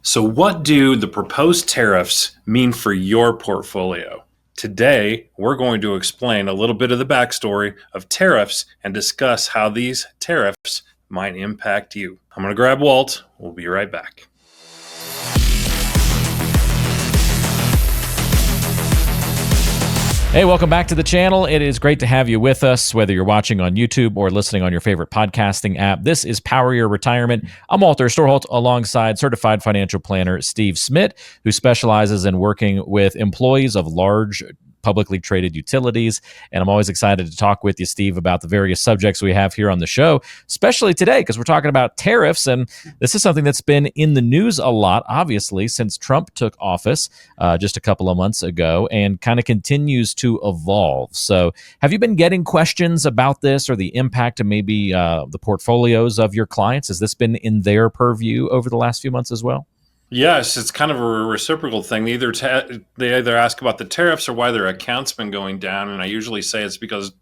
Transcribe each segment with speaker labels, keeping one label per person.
Speaker 1: So, what do the proposed tariffs mean for your portfolio? Today, we're going to explain a little bit of the backstory of tariffs and discuss how these tariffs might impact you. I'm going to grab Walt. We'll be right back.
Speaker 2: Hey, welcome back to the channel. It is great to have you with us, whether you're watching on YouTube or listening on your favorite podcasting app. This is Power Your Retirement. I'm Walter Storholt alongside certified financial planner Steve Smith, who specializes in working with employees of large publicly traded utilities. And I'm always excited to talk with you, Steve, about the various subjects we have here on the show, especially today, because we're talking about tariffs. And this is something that's been in the news a lot, obviously, since Trump took office just a couple of months ago, and kind of continues to evolve. So have you been getting questions about this or the impact to maybe the portfolios of your clients? Has this been in their purview over the last few months as well?
Speaker 1: Yes, it's kind of a reciprocal thing. They either ask about the tariffs or why their account's been going down, and I usually say it's because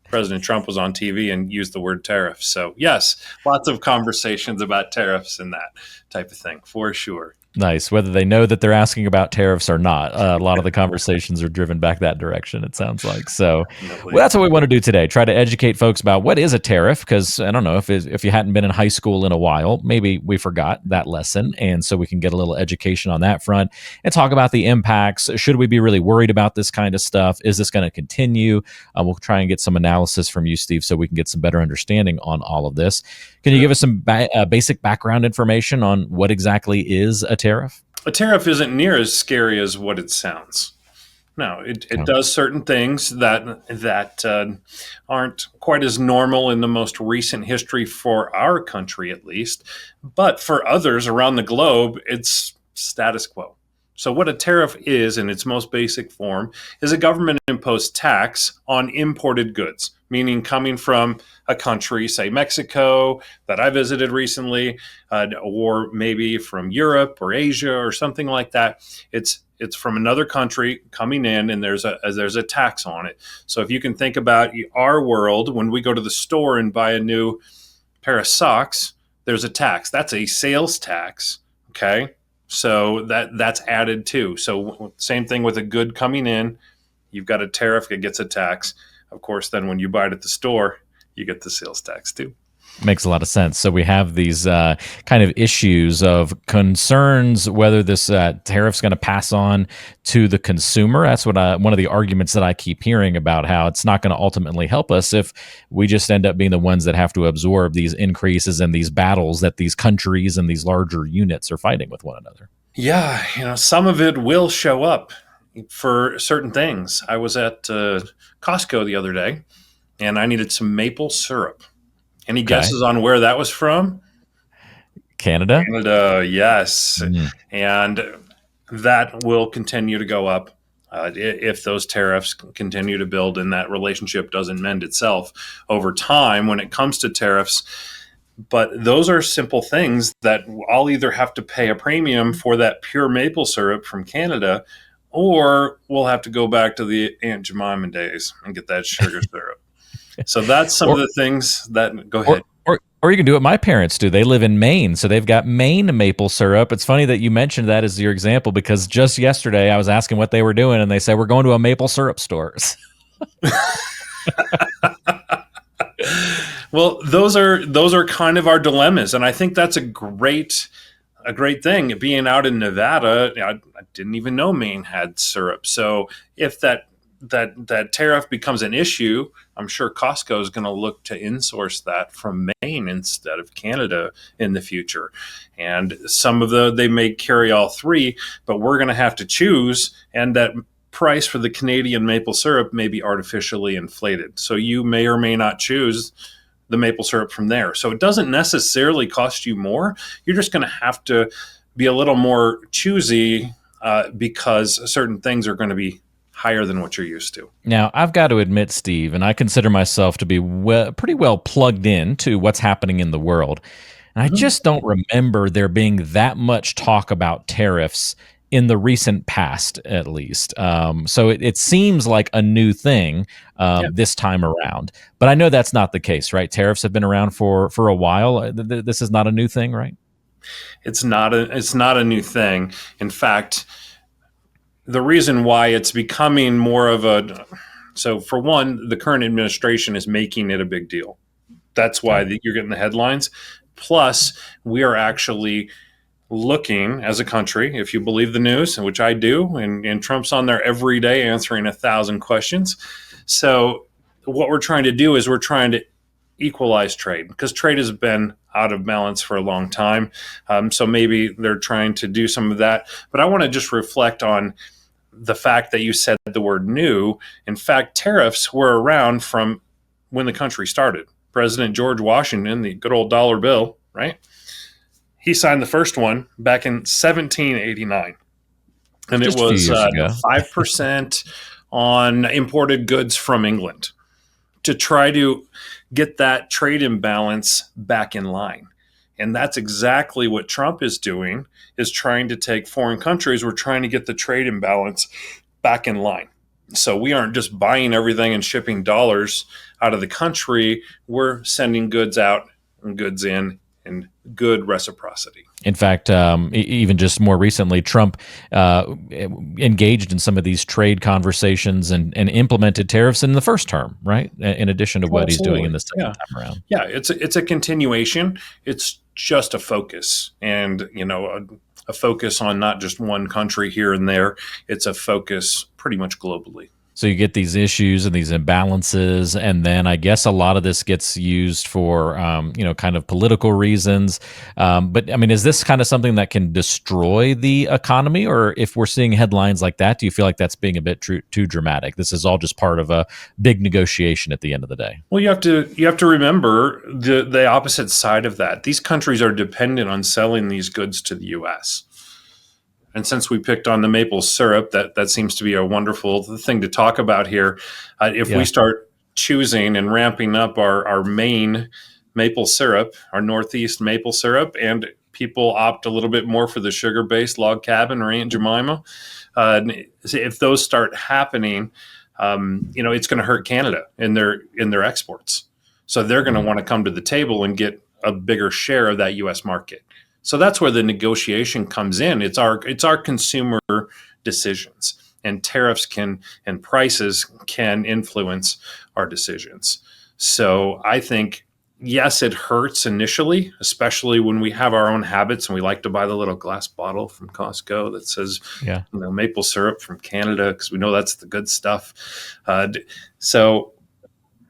Speaker 1: President Trump was on TV and used the word tariff. So yes, lots of conversations about tariffs and that type of thing, for sure.
Speaker 2: Nice. Whether they know that they're asking about tariffs or not, a lot of the conversations are driven back that direction, it sounds like. So well, that's what we want to do today. Try to educate folks about what is a tariff, because I don't know, if you hadn't been in high school in a while, maybe we forgot that lesson. And so we can get a little education on that front and talk about the impacts. Should we be really worried about this kind of stuff? Is this going to continue? We'll try and get some analysis from you, Steve, so we can get some better understanding on all of this. Can you give us some basic background information on what exactly is a tariff?
Speaker 1: A tariff isn't near as scary as what it sounds. No, it does certain things that aren't quite as normal in the most recent history for our country, at least. But for others around the globe, it's status quo. So what a tariff is, in its most basic form, is a government-imposed tax on imported goods, meaning coming from a country, say Mexico, that I visited recently, or maybe from Europe or Asia or something like that. It's from another country coming in, and there's a tax on it. So if you can think about our world, when we go to the store and buy a new pair of socks, there's a tax. That's a sales tax, okay? So that's added too. So same thing with a good coming in, you've got a tariff, it gets a tax. Of course, then when you buy it at the store, you get the sales tax too.
Speaker 2: Makes a lot of sense. So we have these kind of issues of concerns whether this tariff's going to pass on to the consumer. That's what one of the arguments that I keep hearing about, how it's not going to ultimately help us if we just end up being the ones that have to absorb these increases and these battles that these countries and these larger units are fighting with one another.
Speaker 1: Yeah, some of it will show up for certain things. I was at Costco the other day, and I needed some maple syrup. Any guesses on where that was from?
Speaker 2: Canada?
Speaker 1: Canada, yes. And that will continue to go up if those tariffs continue to build and that relationship doesn't mend itself over time when it comes to tariffs. But those are simple things that I'll either have to pay a premium for that pure maple syrup from Canada, or we'll have to go back to the Aunt Jemima days and get that sugar syrup. So that's some of the things that go ahead.
Speaker 2: Or you can do what my parents do. They live in Maine, so they've got Maine maple syrup. It's funny that you mentioned that as your example, because just yesterday I was asking what they were doing, and they said, we're going to a maple syrup store.
Speaker 1: Well, those are kind of our dilemmas, and I think that's a great thing. Being out in Nevada, I didn't even know Maine had syrup. So if that tariff becomes an issue, I'm sure Costco is going to look to insource that from Maine instead of Canada in the future. And they may carry all three, but we're going to have to choose, and that price for the Canadian maple syrup may be artificially inflated. So you may or may not choose the maple syrup from there. So it doesn't necessarily cost you more. You're just going to have to be a little more choosy because certain things are going to be higher than what you're used to.
Speaker 2: Now, I've got to admit, Steve, and I consider myself to be pretty well plugged in to what's happening in the world. And I just don't remember there being that much talk about tariffs in the recent past, at least. So it seems like a new thing this time around. But I know that's not the case, right? Tariffs have been around for a while. This is not a new thing, right?
Speaker 1: It's not a new thing. In fact, the reason why it's becoming more of a so for one, the current administration is making it a big deal. That's why
Speaker 2: Okay.
Speaker 1: you're getting the headlines. Plus, we are actually looking as a country, if you believe the news, which I do, and Trump's on there every day answering 1,000 questions. So, what we're trying to do is we're trying to equalize trade because trade has been out of balance for a long time. So maybe they're trying to do some of that. But I want to just reflect on the fact that you said the word new. In fact, tariffs were around from when the country started. President George Washington, the good old dollar bill, right? He signed the first one back in 1789, and it
Speaker 2: Just a few
Speaker 1: was
Speaker 2: years ago.
Speaker 1: 5% on imported goods from England to try to get that trade imbalance back in line. And that's exactly what Trump is doing, is trying to take foreign countries. We're trying to get the trade imbalance back in line. So we aren't just buying everything and shipping dollars out of the country. We're sending goods out and goods in good reciprocity.
Speaker 2: In fact, even just more recently, Trump engaged in some of these trade conversations and implemented tariffs in the first term, right? In addition to what he's doing in
Speaker 1: Absolutely.
Speaker 2: the second
Speaker 1: Yeah.
Speaker 2: time around.
Speaker 1: Yeah. It's a continuation. It's just a focus. And, a focus on not just one country here and there. It's a focus pretty much globally.
Speaker 2: So you get these issues and these imbalances, and then I guess a lot of this gets used for, kind of political reasons. But I mean, is this kind of something that can destroy the economy, or if we're seeing headlines like that, do you feel like that's being a bit too dramatic? This is all just part of a big negotiation at the end of the day.
Speaker 1: Well, you have to remember the opposite side of that. These countries are dependent on selling these goods to the U.S. And since we picked on the maple syrup, that seems to be a wonderful thing to talk about here. If we
Speaker 2: Yeah.
Speaker 1: start choosing and ramping up our main maple syrup, our Northeast maple syrup, and people opt a little bit more for the sugar-based log cabin or Aunt Jemima, if those start happening, it's going to hurt Canada in their exports. So they're going to want to come to the table and get a bigger share of that U.S. market. So that's where the negotiation comes in. It's our consumer decisions, and tariffs and prices can influence our decisions. So I think, yes, it hurts initially, especially when we have our own habits and we like to buy the little glass bottle from Costco that says,
Speaker 2: Yeah.
Speaker 1: maple syrup from Canada, because we know that's the good stuff. So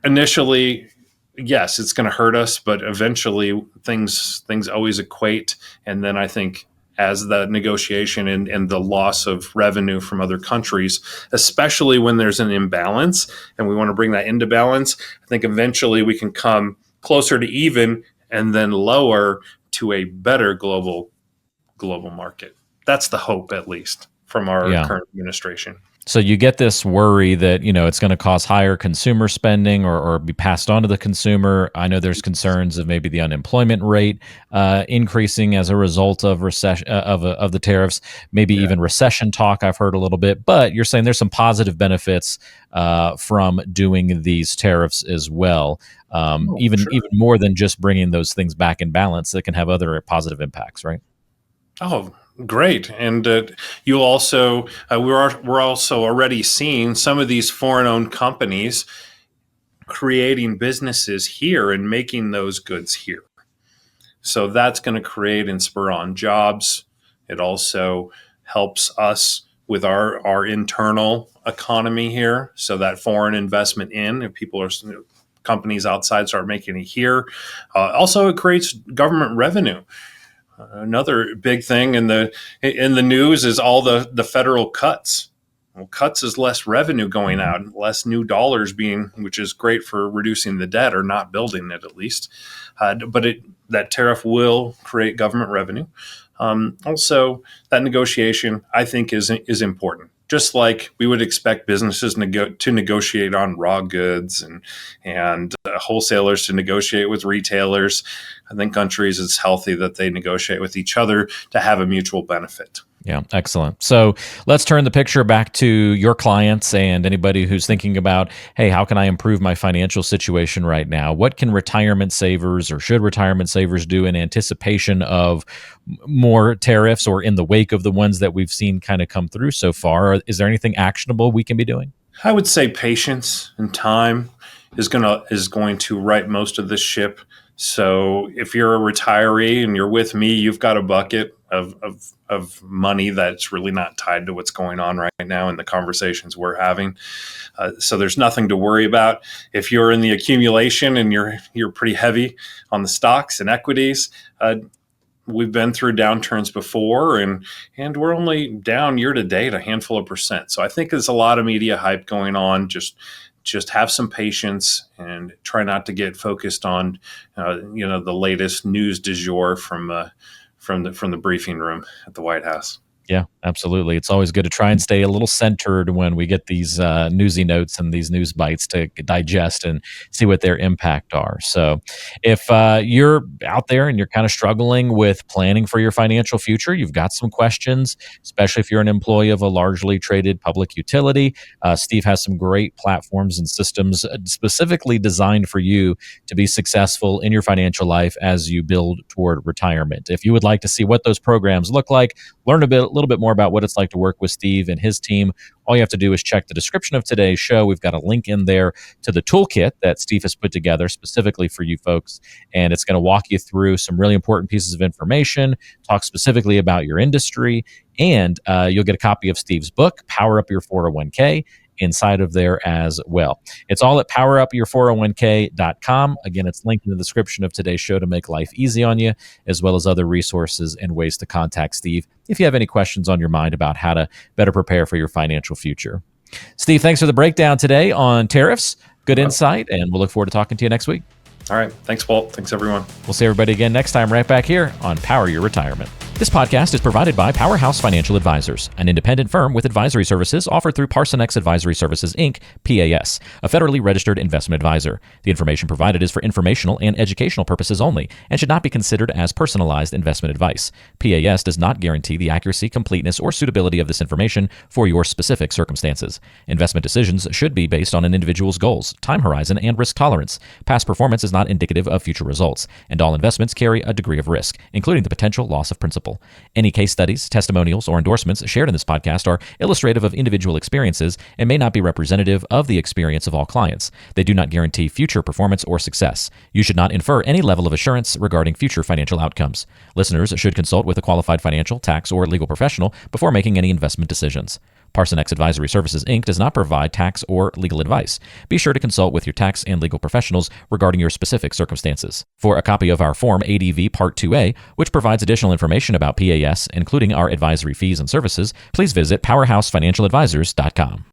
Speaker 1: initially, yes, it's going to hurt us, but eventually things always equate. And then I think as the negotiation and the loss of revenue from other countries, especially when there's an imbalance and we want to bring that into balance, I think eventually we can come closer to even and then lower to a better global market. That's the hope, at least, from our
Speaker 2: Yeah.
Speaker 1: current administration.
Speaker 2: So you get this worry that it's going to cause higher consumer spending or be passed on to the consumer. I know there's concerns of maybe the unemployment rate increasing as a result of recession of the tariffs, maybe
Speaker 1: Yeah.
Speaker 2: even recession talk. I've heard a little bit, but you're saying there's some positive benefits from doing these tariffs as well.
Speaker 1: Oh,
Speaker 2: Even
Speaker 1: sure.
Speaker 2: even more than just bringing those things back in balance, that can have other positive impacts, right?
Speaker 1: Oh, great! And you also we're also already seeing some of these foreign-owned companies creating businesses here and making those goods here. So that's going to create and spur on jobs. It also helps us with our internal economy here. So that foreign investment if people are companies outside start making it here. Also, it creates government revenue. Another big thing in the news is all the federal cuts. Well, cuts is less revenue going out, less new dollars which is great for reducing the debt or not building it at least. But that tariff will create government revenue. Also, that negotiation I think is important. Just like we would expect businesses to negotiate on raw goods and wholesalers to negotiate with retailers, I think countries, it's healthy that they negotiate with each other to have a mutual benefit.
Speaker 2: Yeah, excellent. So let's turn the picture back to your clients and anybody who's thinking about, hey, how can I improve my financial situation right now? What can retirement savers or should retirement savers do in anticipation of more tariffs or in the wake of the ones that we've seen kind of come through so far? Is there anything actionable we can be doing?
Speaker 1: I would say patience and time is going to right most of this ship. So if you're a retiree and you're with me, you've got a bucket of money that's really not tied to what's going on right now in the conversations we're having. So there's nothing to worry about. If you're in the accumulation and you're pretty heavy on the stocks and equities, we've been through downturns before, and we're only down year to date a handful of percent. So I think there's a lot of media hype going on. Just have some patience and try not to get focused on the latest news du jour from the briefing room at the White House.
Speaker 2: Yeah, absolutely. It's always good to try and stay a little centered when we get these newsy notes and these news bites to digest and see what their impact are. So, if you're out there and you're kind of struggling with planning for your financial future, you've got some questions, especially if you're an employee of a largely traded public utility. Steve has some great platforms and systems specifically designed for you to be successful in your financial life as you build toward retirement. If you would like to see what those programs look like, learn a little bit more about what it's like to work with Steve and his team, all you have to do is check the description of today's show. We've got a link in there to the toolkit that Steve has put together specifically for you folks. And it's going to walk you through some really important pieces of information, talk specifically about your industry, and you'll get a copy of Steve's book, Power Up Your 401k, inside of there as well. It's all at powerupyour401k.com. Again, it's linked in the description of today's show to make life easy on you, as well as other resources and ways to contact Steve if you have any questions on your mind about how to better prepare for your financial future. Steve, thanks for the breakdown today on tariffs. Good insight, and we'll look forward to talking to you next week.
Speaker 1: All right. Thanks, Walt. Thanks, everyone.
Speaker 2: We'll see everybody again next time right back here on Power Your Retirement. This podcast is provided by Powerhouse Financial Advisors, an independent firm with advisory services offered through Parsonex Advisory Services, Inc., PAS, a federally registered investment advisor. The information provided is for informational and educational purposes only and should not be considered as personalized investment advice. PAS does not guarantee the accuracy, completeness, or suitability of this information for your specific circumstances. Investment decisions should be based on an individual's goals, time horizon, and risk tolerance. Past performance is not indicative of future results, and all investments carry a degree of risk, including the potential loss of principal. Any case studies, testimonials, or endorsements shared in this podcast are illustrative of individual experiences and may not be representative of the experience of all clients. They do not guarantee future performance or success. You should not infer any level of assurance regarding future financial outcomes. Listeners should consult with a qualified financial, tax, or legal professional before making any investment decisions. Parsonex Advisory Services, Inc. does not provide tax or legal advice. Be sure to consult with your tax and legal professionals regarding your specific circumstances. For a copy of our Form ADV Part 2A, which provides additional information about PAS, including our advisory fees and services, please visit powerhousefinancialadvisors.com.